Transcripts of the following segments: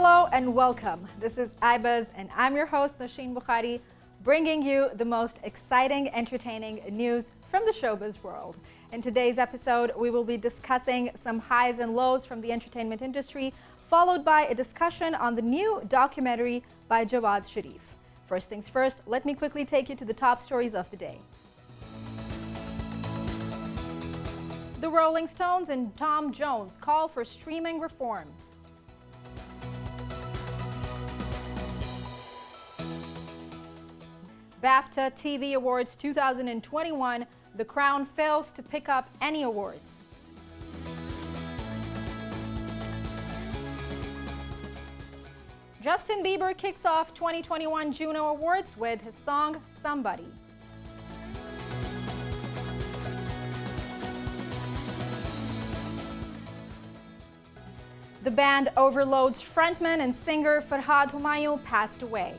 Hello and welcome. This is iBuzz and I'm your host Nosheen Bukhari, bringing you the most exciting, entertaining news from the showbiz world. In today's episode, we will be discussing some highs and lows from the entertainment industry, followed by a discussion on the new documentary by Jawad Sharif. First things first, let me quickly take you to the top stories of the day. The Rolling Stones and Tom Jones call for streaming reforms. BAFTA TV Awards 2021, The Crown fails to pick up any awards. Justin Bieber kicks off 2021 Juno Awards with his song Somebody. The band Overload's frontman and singer Farhad Humayun passed away.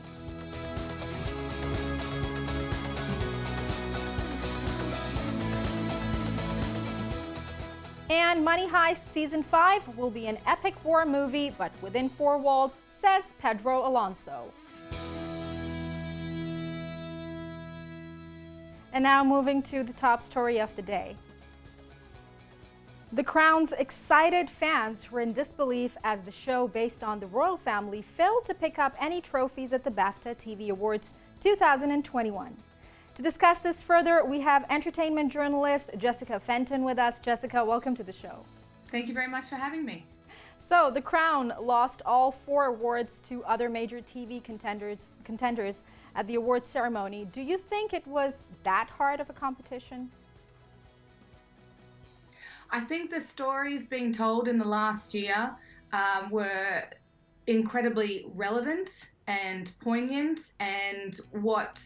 And Money Heist Season 5 will be an epic war movie, but within four walls, says Pedro Alonso. And now moving to the top story of the day. The Crown's excited fans were in disbelief as the show based on the royal family failed to pick up any trophies at the BAFTA TV Awards 2021. To discuss this further, we have entertainment journalist Jessica Fenton with us. Jessica, welcome to the show. Thank you very much for having me. So, The Crown lost all four awards to other major TV contenders at the awards ceremony. Do you think it was that hard of a competition? I think the stories being told in the last year were incredibly relevant and poignant and what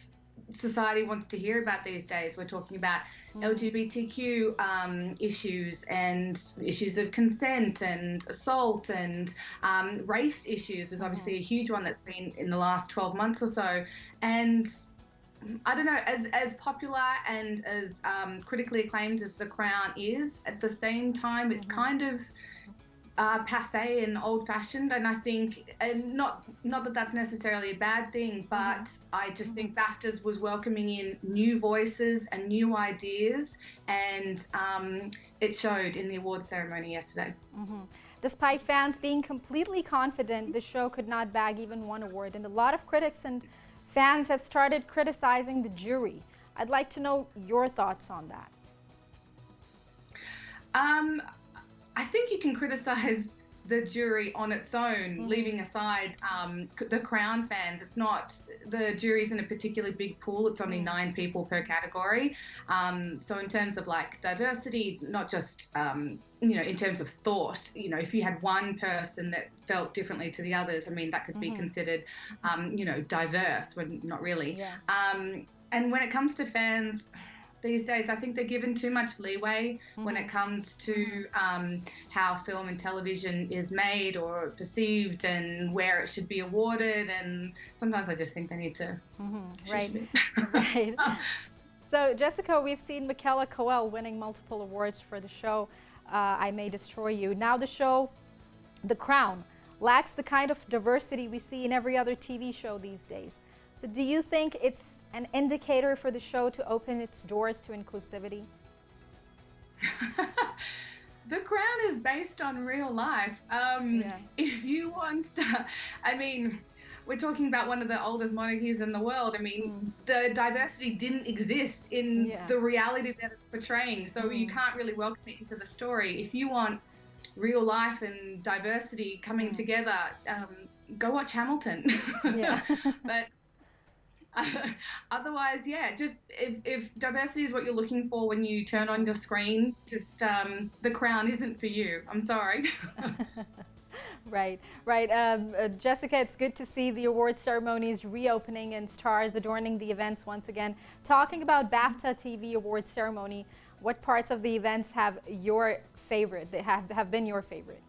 society wants to hear about these days. We're talking about LGBTQ issues and issues of consent and assault and race issues is obviously a huge one that's been in the last 12 months or so. And I don't know, as popular and as critically acclaimed as The Crown is, at the same time, it's kind of passé and old-fashioned, and I think, and not that that's necessarily a bad thing, but I just think BAFTAs was welcoming in new voices and new ideas, and it showed in the award ceremony yesterday. Despite fans being completely confident the show could not bag even one award, and a lot of critics and fans have started criticizing the jury. I'd like to know your thoughts on that. I think you can criticize the jury on its own, leaving aside the Crown fans. It's not, the jury's in a particularly big pool. It's only 9 people per category. So in terms of like diversity, not just, in terms of thought, if you had one person that felt differently to the others, I mean, that could be considered, diverse, when not really. Yeah. And when it comes to fans, these days, I think they're given too much leeway when it comes to how film and television is made or perceived and where it should be awarded. And sometimes I just think they need to Right. Right. So, Jessica, we've seen Michaela Coel winning multiple awards for the show I May Destroy You. Now the show, The Crown, lacks the kind of diversity we see in every other TV show these days. So do you think it's an indicator for the show to open its doors to inclusivity? The Crown is based on real life. If you want to, we're talking about one of the oldest monarchies in the world. The diversity didn't exist in the reality that it's portraying, so you can't really welcome it into the story. If you want real life and diversity coming together, go watch Hamilton. But otherwise, just if diversity is what you're looking for when you turn on your screen, just The Crown isn't for you. I'm sorry. Right. Jessica, it's good to see the award ceremonies reopening and stars adorning the events once again. Talking about BAFTA TV Awards ceremony, what parts of the events have your favorite? They have been your favorite?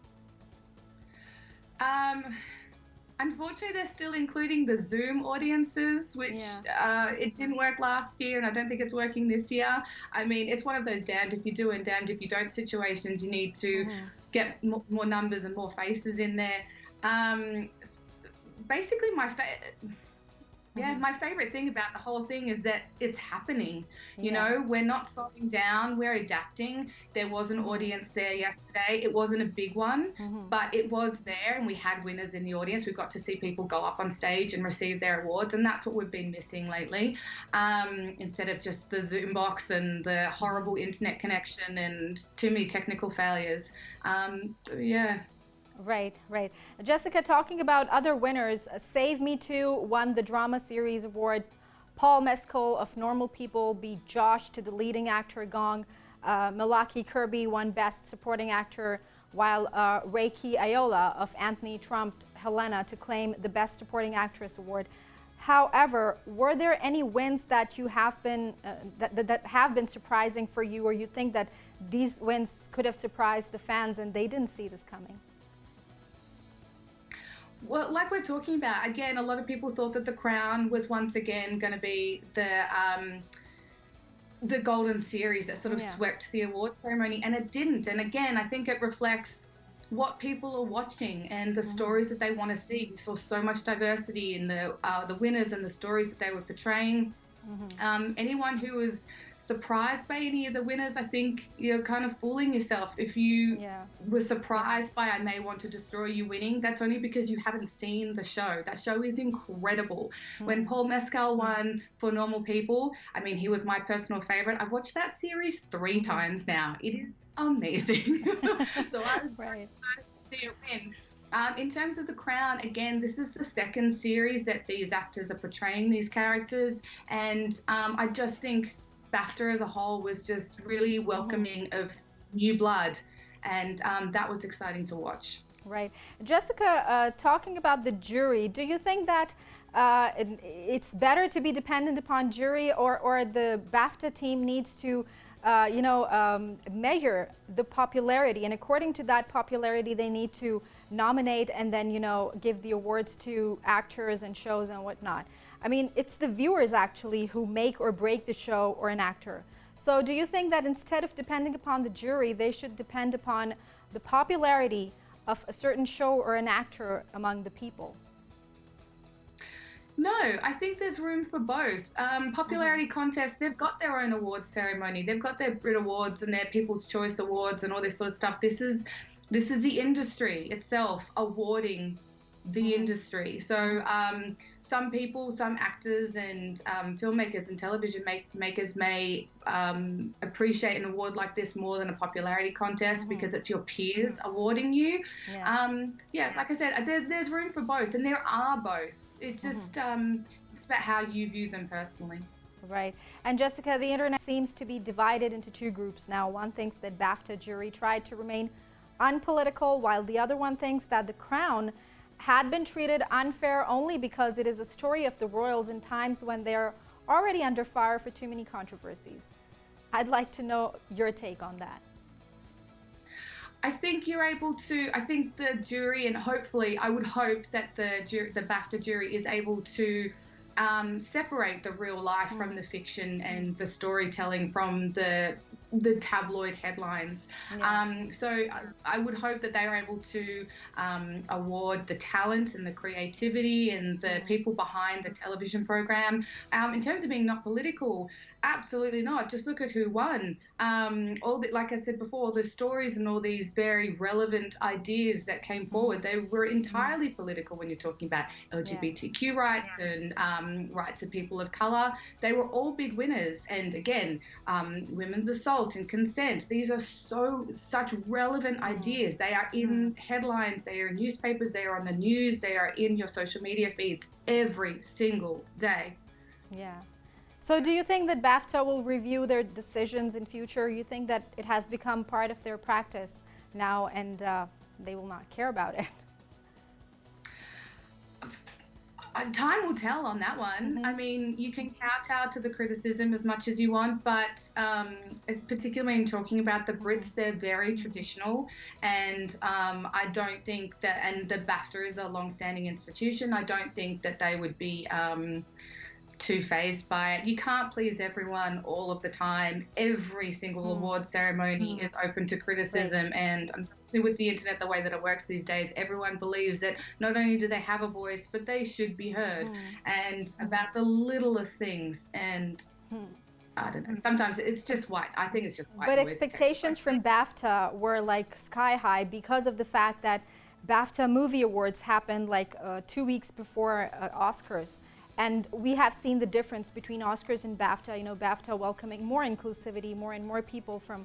Unfortunately, they're still including the Zoom audiences, which it didn't work last year, and I don't think it's working this year. It's one of those damned if you do and damned if you don't situations. You need to get more numbers and more faces in there. Um, Basically, my favorite thing about the whole thing is that it's happening. You know, we're not slowing down, we're adapting. There was an audience there yesterday. It wasn't a big one, but it was there, and we had winners in the audience. We got to see people go up on stage and receive their awards, and that's what we've been missing lately. Instead of just the Zoom box and the horrible internet connection and too many technical failures. Yeah. Right, right. Jessica, talking about other winners, Save Me Too won the Drama Series Award. Paul Mescal of Normal People beat Josh to the leading actor Gong. Milwaukee Kirby won Best Supporting Actor, while Reiki Ayola of Anthony trumped Helena to claim the Best Supporting Actress Award. However, were there any wins that you have been that have been surprising for you, or you think that these wins could have surprised the fans and they didn't see this coming? Well, like we're talking about, again, a lot of people thought that The Crown was once again going to be the golden series that sort of swept the award ceremony, and it didn't. And again, I think it reflects what people are watching and the stories that they want to see. We saw so much diversity in the winners and the stories that they were portraying. Anyone who was surprised by any of the winners, I think you're kind of fooling yourself. If you were surprised by I May Want to Destroy You winning, that's only because you haven't seen the show. That show is incredible. When Paul Mescal won for Normal People, I mean, he was my personal favorite. I've watched that series 3 times now. It is amazing. So I was very excited to see it win. In terms of The Crown, again, this is the second series that these actors are portraying these characters, and I just think BAFTA as a whole was just really welcoming of new blood, and that was exciting to watch. Right. Jessica, talking about the jury, do you think that it's better to be dependent upon jury, or the BAFTA team needs to measure the popularity, and according to that popularity they need to nominate and then give the awards to actors and shows and whatnot? I mean, it's the viewers actually who make or break the show or an actor. So do you think that instead of depending upon the jury, they should depend upon the popularity of a certain show or an actor among the people? No, I think there's room for both. Popularity contests, they've got their own awards ceremony. They've got their Brit Awards and their People's Choice Awards and all this sort of stuff. This is the industry itself awarding the industry. So some people, some actors and filmmakers and television makers may appreciate an award like this more than a popularity contest because it's your peers awarding you. Like I said, there's room for both, and there are both. It's just it's about how you view them personally. Right. And Jessica, the internet seems to be divided into 2 groups now. One thinks that BAFTA jury tried to remain unpolitical, while the other one thinks that The Crown had been treated unfair only because it is a story of the royals in times when they're already under fire for too many controversies. I'd like to know your take on that. I think I think the jury, and hopefully I would hope that the BAFTA jury is able to separate the real life from the fiction and the storytelling from the tabloid headlines. So I would hope that they are able to award the talent and the creativity and the people behind the television program. In terms of being not political, absolutely not. Just look at who won. Like I said before, all the stories and all these very relevant ideas that came forward, they were entirely political when you're talking about LGBTQ rights and rights of people of colour. They were all big winners. And again, women's assault and consent. These are such relevant ideas. They are in headlines, they are in newspapers, they are on the news, they are in your social media feeds every single day. Yeah. So do you think that BAFTA will review their decisions in future? You think that it has become part of their practice now and they will not care about it? Time will tell on that one. I mean, you can kowtow to the criticism as much as you want, but particularly in talking about the Brits, they're very traditional, and I don't think that, and the BAFTA is a long-standing institution, I don't think that they would be too fazed by it. You can't please everyone all of the time. Every single award ceremony is open to criticism, Right. and unfortunately with the internet, the way that it works these days, everyone believes that not only do they have a voice, but they should be heard, and about the littlest things. And I don't know, sometimes it's just white. I think it's just white But noise expectations occasionally. from BAFTA were like sky high because of the fact that BAFTA Movie Awards happened like 2 weeks before Oscars. And we have seen the difference between Oscars and BAFTA. You know, BAFTA welcoming more inclusivity, more and more people from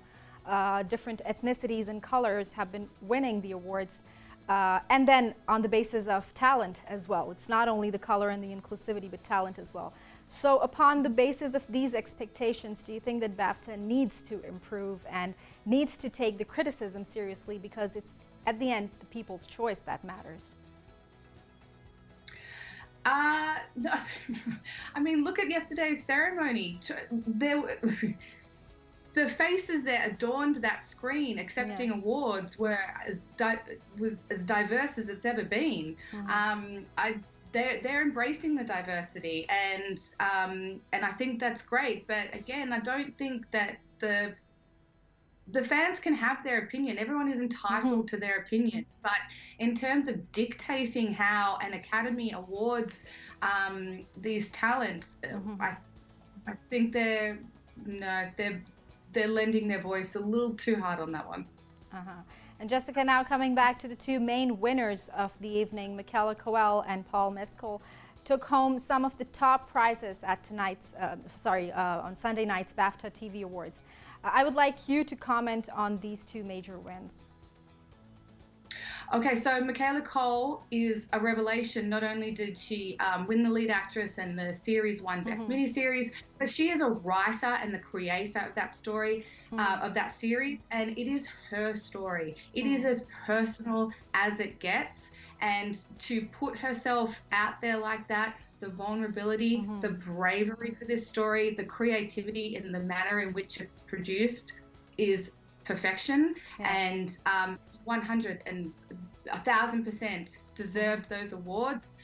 different ethnicities and colors have been winning the awards. And then on the basis of talent as well. It's not only the color and the inclusivity, but talent as well. So upon the basis of these expectations, do you think that BAFTA needs to improve and needs to take the criticism seriously, because it's at the end the people's choice that matters? No, I mean, look at yesterday's ceremony. The faces that adorned that screen accepting awards were was as diverse as it's ever been. They're embracing the diversity, and I think that's great. But again, I don't think that the fans can have their opinion. Everyone is entitled to their opinion. But in terms of dictating how an Academy awards these talents, I think they're lending their voice a little too hard on that one. And Jessica, now coming back to the two main winners of the evening, Michaela Coel and Paul Mescal, took home some of the top prizes at on Sunday night's BAFTA TV Awards. I would like you to comment on these two major wins. Okay, so Michaela Coel is a revelation. Not only did she win the lead actress and the series won Best Miniseries, but she is a writer and the creator of that story, of that series, and it is her story. It is as personal as it gets, and to put herself out there like that, the vulnerability, the bravery for this story, the creativity in the manner in which it's produced is perfection, and 100 and 1,000% deserved those awards.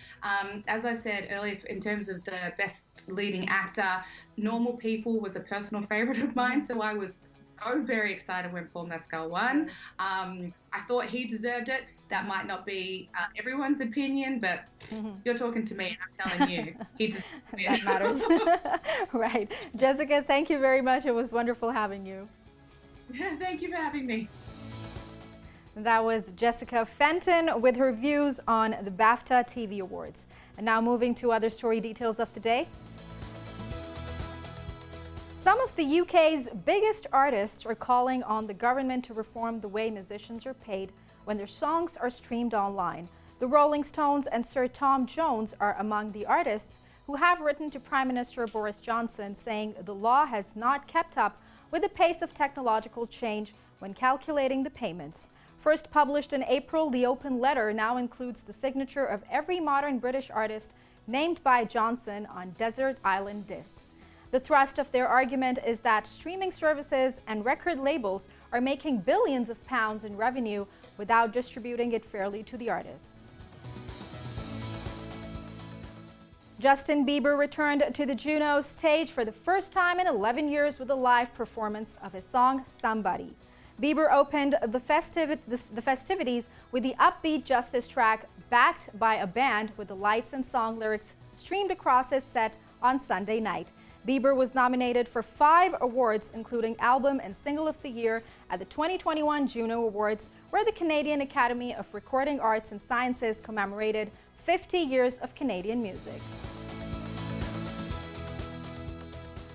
As I said earlier, in terms of the Best Leading Actor, Normal People was a personal favorite of mine, so I was so very excited when Paul Mescal won. I thought he deserved it. That might not be everyone's opinion, but you're talking to me and I'm telling you, he deserved it. That matters. Right. Jessica, thank you very much. It was wonderful having you. Thank you for having me. That was Jessica Fenton with her views on the BAFTA TV Awards. And now moving to other story details of the day. Some of the UK's biggest artists are calling on the government to reform the way musicians are paid when their songs are streamed online. The Rolling Stones and Sir Tom Jones are among the artists who have written to Prime Minister Boris Johnson saying the law has not kept up with the pace of technological change when calculating the payments. First published in April, the open letter now includes the signature of every modern British artist named by Johnson on desert island discs. The thrust of their argument is that streaming services and record labels are making billions of pounds in revenue without distributing it fairly to the artists. Justin Bieber returned to the Juno stage for the first time in 11 years with a live performance of his song Somebody. Bieber opened the festivities with the upbeat Justice track backed by a band with the lights and song lyrics streamed across his set on Sunday night. Bieber was nominated for 5 awards, including Album and Single of the Year at the 2021 Juno Awards, where the Canadian Academy of Recording Arts and Sciences commemorated 50 years of Canadian music.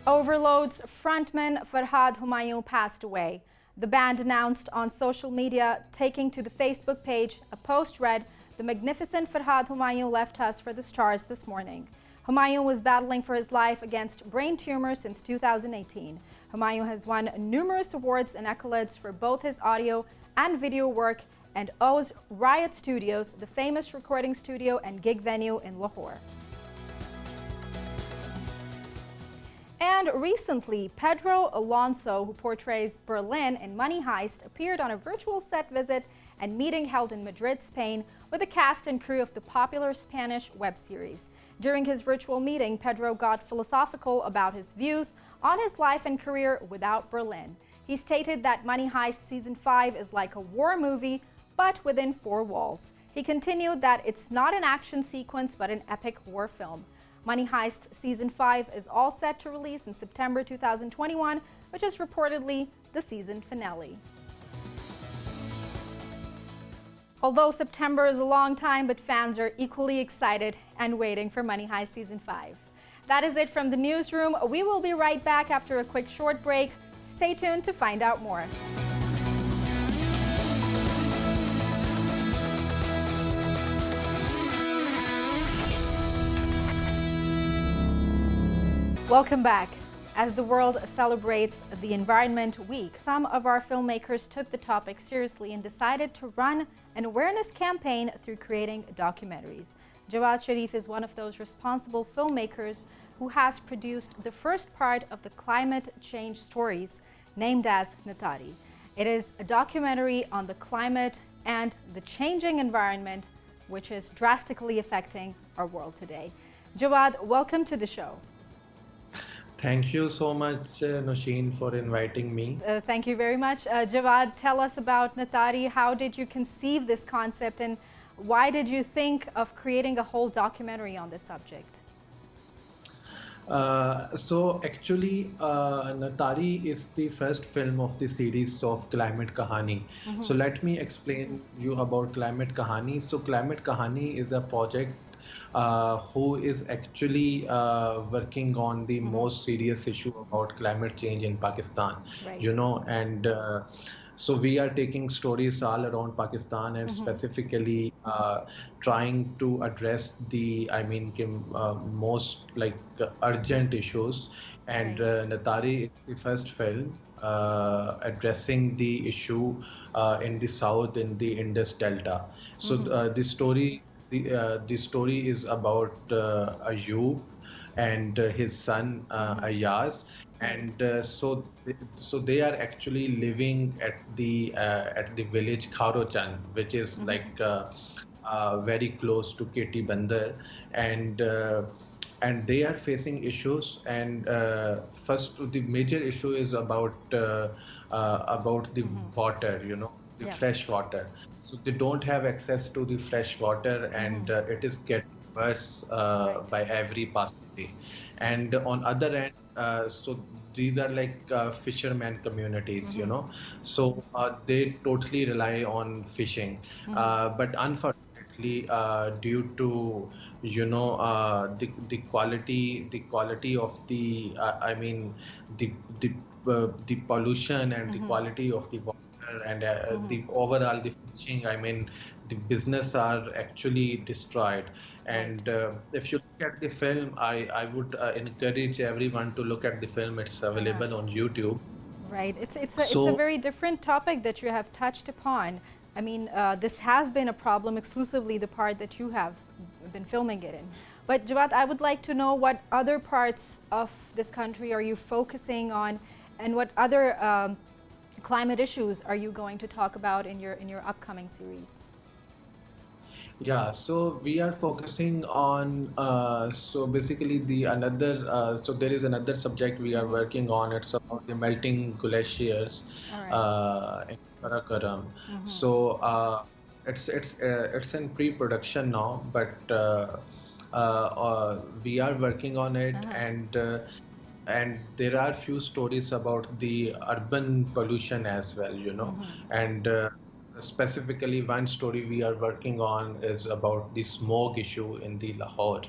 Overload's frontman Farhad Humayun passed away. The band announced on social media, taking to the Facebook page. A post read, "The magnificent Farhad Humayun left us for the stars this morning." Humayun was battling for his life against brain tumors since 2018. Humayun has won numerous awards and accolades for both his audio and video work and owes Riot Studios, the famous recording studio and gig venue in Lahore. And recently, Pedro Alonso, who portrays Berlin in Money Heist, appeared on a virtual set visit and meeting held in Madrid, Spain, with the cast and crew of the popular Spanish web series. During his virtual meeting, Pedro got philosophical about his views on his life and career without Berlin. He stated that Money Heist Season 5 is like a war movie, but within four walls. He continued that it's not an action sequence, but an epic war film. Money Heist Season 5 is all set to release in September 2021, which is reportedly the season finale. Although September is a long time, but fans are equally excited and waiting for Money Heist Season 5. That is it from the newsroom. We will be right back after a quick short break. Stay tuned to find out more. Welcome back. As the world celebrates the Environment Week, some of our filmmakers took the topic seriously and decided to run an awareness campaign through creating documentaries. Jawad Sharif is one of those responsible filmmakers who has produced the first part of the climate change stories, named as Natari. It is a documentary on the climate and the changing environment, which is drastically affecting our world today. Jawad, welcome to the show. Thank you so much, Nosheen, for inviting me. Thank you very much. Jawad, tell us about Natari. How did you conceive this concept, and why did you think of creating a whole documentary on this subject? So actually, Natari is the first film of the series of Climate Kahani. So let me explain you about Climate Kahani. So Climate Kahani is a project who is actually working on the most serious issue about climate change in Pakistan. Right. You know, and so we are taking stories all around Pakistan and specifically trying to address the, most urgent issues. And Natari is the first film addressing the issue in the south, in the Indus Delta. So the story is about Ayub and his son Ayaz, and so they are actually living at the village Kharochan, which is very close to KT Bandar, and they are facing issues. And first, the major issue is about the water, the fresh water. So they don't have access to the fresh water, and it is getting worse by every passing day. And on other end, so these are fishermen communities, so they totally rely on fishing. But unfortunately, due to the quality of the the pollution and the quality of the water and the overall the fishing, the business are actually destroyed. And if you look at the film, I would encourage everyone to look at the film. It's available on YouTube. Right. It's a very different topic that you have touched upon. This has been a problem, exclusively the part that you have been filming it in. But Jawad, I would like to know, what other parts of this country are you focusing on, and what other climate issues are you going to talk about in your upcoming series? Yeah, so we are focusing on so basically so there is another subject we are working on. It's about the melting glaciers in Karakoram. So it's in pre-production now, but we are working on it. And there are few stories about the urban pollution as well, and specifically one story we are working on is about the smog issue in the Lahore.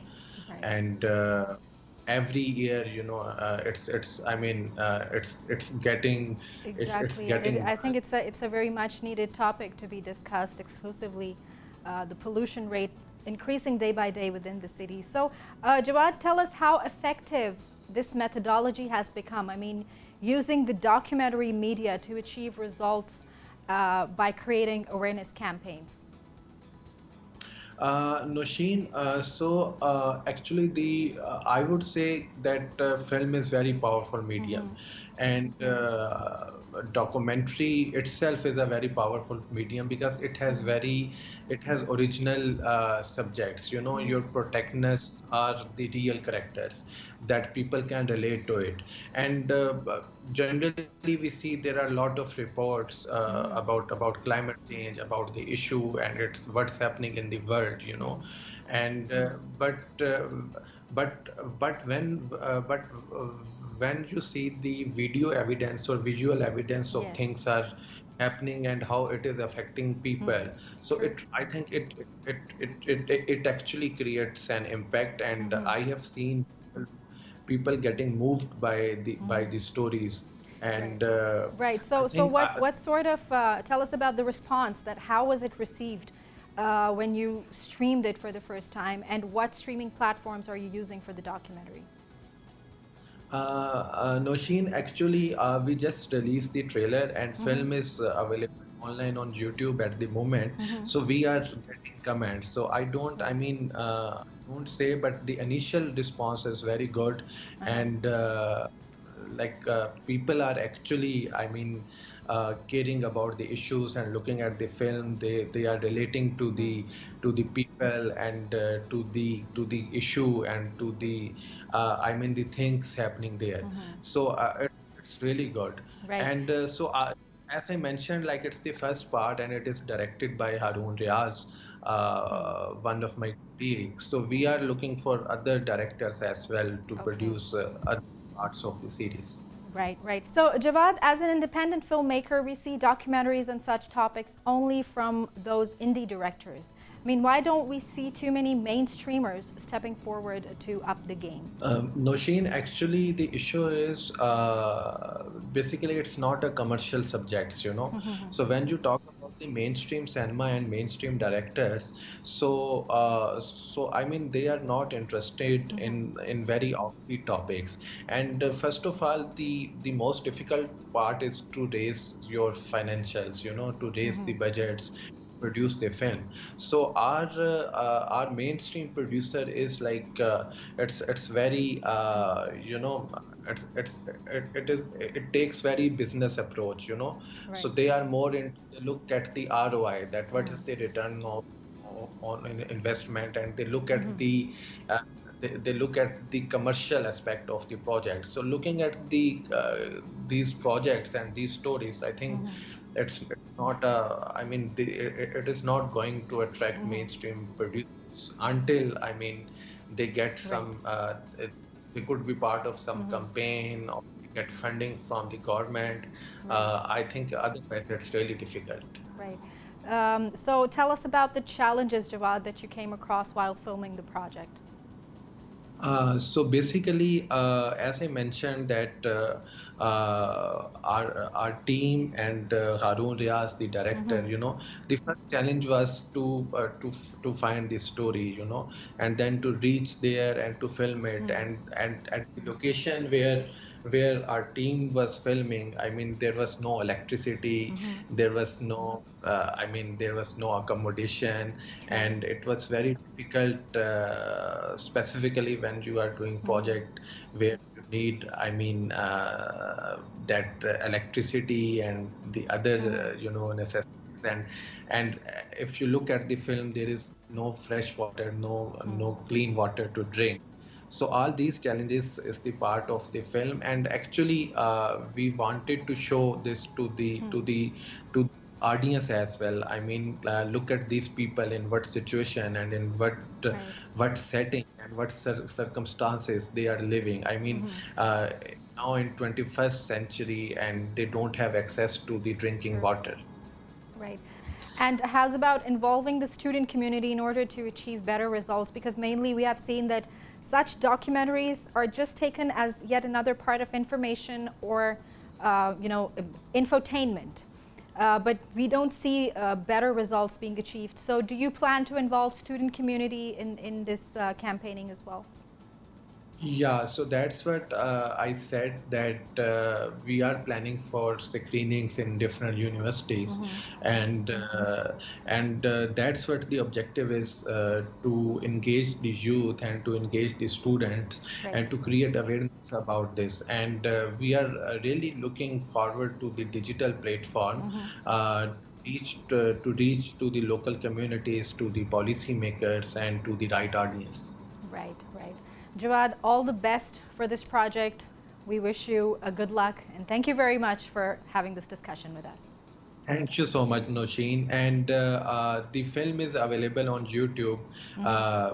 And every year, it's getting I think it's a very much needed topic to be discussed exclusively, the pollution rate increasing day by day within the city. So Jawad, tell us how effective this methodology has become. Using the documentary media to achieve results by creating awareness campaigns. Nosheen, so actually I would say that film is very powerful medium. And documentary itself is a very powerful medium because it has original subjects. You know, your protagonists are the real characters that people can relate to it. And generally we see there are a lot of reports about climate change, about the issue, and it's what's happening in the world. You know, and but when you see the video evidence or visual evidence of Yes. things are happening and how it is affecting people, so True. I think it actually creates an impact, and I have seen people getting moved by the stories, Right. and Right. I So think what sort of tell us about the response? That how was it received when you streamed it for the first time, and what streaming platforms are you using for the documentary? Nosheen, actually, we just released the trailer, and film is available online on YouTube at the moment. So we are getting comments. So I mean, don't say, but the initial response is very good, and people are actually, I mean, caring about the issues and looking at the film. They are relating to the people, and to the issue, and to the I mean the things happening there. So it's really good. Right. And as I mentioned, like it's the first part, and it is directed by Haroon Riaz, one of my colleagues. So we are looking for other directors as well to Okay. produce other parts of the series. Right, right. So, Jawad, as an independent filmmaker, we see documentaries and such topics only from those indie directors. I mean, why don't we see too many mainstreamers stepping forward to up the game? Nosheen, actually, the issue is basically it's not a commercial subject, you know. So when you talk about the mainstream cinema and mainstream directors, so I mean they are not interested in very offbeat topics. And first of all, the most difficult part is to raise your financials, you know, to raise the budgets, produce the film. So our mainstream producer is like it's very you know it takes very business approach, you know. So Right. they are more into they look at the ROI, that what is the return of on investment, and they look at the they look at the commercial aspect of the project. So looking at these projects and these stories, I think it's not I mean it is not going to attract mainstream producers until I mean they get Right. some they could be part of some campaign or get funding from the government. Right. I think otherwise it's really difficult. Right. So, tell us about the challenges, Jawad, that you came across while filming the project. So basically, as I mentioned, that our team and Haroon Riaz, the director, you know, the first challenge was to find the story, you know, and then to reach there and to film it, and at the location where our team was filming, I mean, there was no electricity, there was no, I mean, there was no accommodation, and it was very difficult, specifically when you are doing project where you need, I mean, that electricity and the other, you know, necessities, and if you look at the film, there is no fresh water, no clean water to drink. So all these challenges is the part of the film, and actually we wanted to show this to audience as well. I mean, look at these people in what situation and in Right. what setting and what circumstances they are living. I mean, now in 21st century, and they don't have access to the drinking True. water. Right. And how's about involving the student community in order to achieve better results? Because mainly we have seen that such documentaries are just taken as yet another part of information or, you know, infotainment. But we don't see better results being achieved. So do you plan to involve student community in this campaigning as well? Yeah, so that's what I said that we are planning for screenings in different universities, and that's what the objective is to engage the youth and to engage the students Great. and to create awareness about this. And we are really looking forward to the digital platform. To reach to the local communities, to the policymakers, and to the right audience. Right, right. Jawad, all the best for this project. We wish you a good luck and thank you very much for having this discussion with us. Thank you so much, Nosheen. And the film is available on YouTube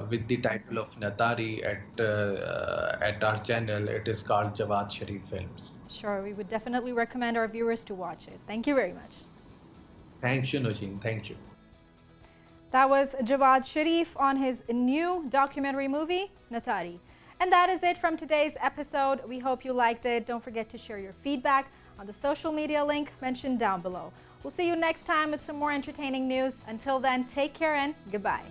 with the title of Natari at our channel. It is called Jawad Sharif Films. Sure, we would definitely recommend our viewers to watch it. Thank you very much. Thank you, Nosheen. Thank you. That was Jawad Sharif on his new documentary movie, Natari. And that is it from today's episode. We hope you liked it. Don't forget to share your feedback on the social media link mentioned down below. We'll see you next time with some more entertaining news. Until then, take care and goodbye.